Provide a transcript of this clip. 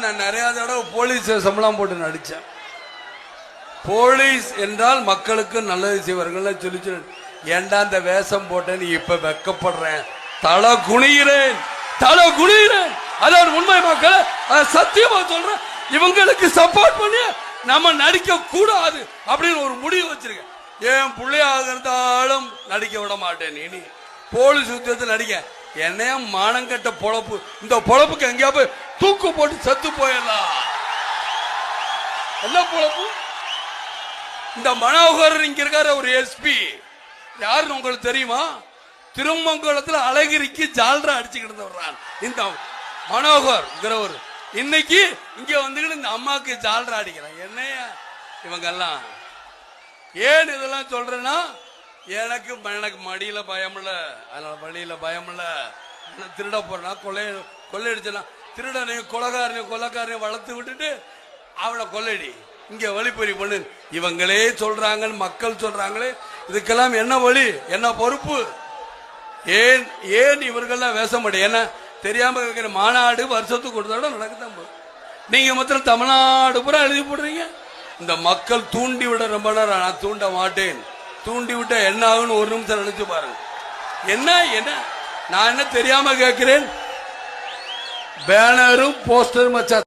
நான் நிறைய தடவை போலீஸ் சம்பளம் போட்டு நடிச்சேன். போலீஸ் என்றால் மக்களுக்கு நல்லது செய்வார்கள் சொல்லி ஏண்டா இந்த வேஷம் போட்டேன்னு இப்ப வெக்கப்படுறேன், தலை குனிகிறேன். அதான் உண்மை மக்கள், சத்தியமா சொல்றேன். இவங்களுக்கு சப்போர்ட் பண்ணி நம்ம நடிக்க கூடாது அப்படின்னு ஒரு முடிவு வச்சிருக்கேன். ஏன் பிள்ளையாக இருந்தாலும் நடிக்க விட மாட்டேன். இனி போலீஸ் உத்தியோகத்தில் நடிக்க என்னைய மானங்கட்ட பொழப்பு, இந்த பொழப்புக்கு எங்கேயா போய் தூக்கு போட்டு செத்து போயிடலாம். என்ன பொழப்பு? இந்த மனோகர் இங்க இருக்காரு ஒரு எஸ்பி, யாருன்னு உங்களுக்கு தெரியுமா? திருமங்கலத்தில் அழகிரிக்கு ஜால்ரா அடிச்சுக்கிட்டு வர்றான் இந்த மனோகர். இன்னைக்கு இங்க வந்துக்கிட்டு இந்த அம்மாக்கு ஜால்ரா அடிக்கிறான். என்னைய இவங்க எல்லாம் ஏன் இதெல்லாம் சொல்றேன்னா, எனக்கு மடியில பயம் இல்ல, அதனால வழியில பயம் இல்ல. திருட போறா, கொள்ளையடிச்சலாம், திருடனையும் கொலைக்காரனையும் வளர்த்து விட்டுட்டு அவனை கொள்ளையடி, இங்க வழிப்பறி பண்ணு. இவங்களே சொல்றாங்க, மக்கள் சொல்றாங்களே, இதுக்கெல்லாம் என்ன வழி, என்ன பொறுப்பு? ஏன் இவர்கள்லாம் வேச மாட்டேன்? என்ன தெரியாம இருக்கிற மாநாடு வருஷத்துக்கு ஒரு தடவை நடக்குதான். நீங்க மாத்திரம் தமிழ்நாடு பூரா எழுதி போடுறீங்க. இந்த மக்கள் தூண்டி விட ரொம்ப நேரம், நான் தூண்ட மாட்டேன். தூண்டி விட்ட என்ன ஆகுன்னு ஒரு நிமிஷம் நினைச்சு பாருங்க. என்ன நான் என்ன தெரியாம கேட்கிறேன்? பேனரும் போஸ்டரும் வச்சா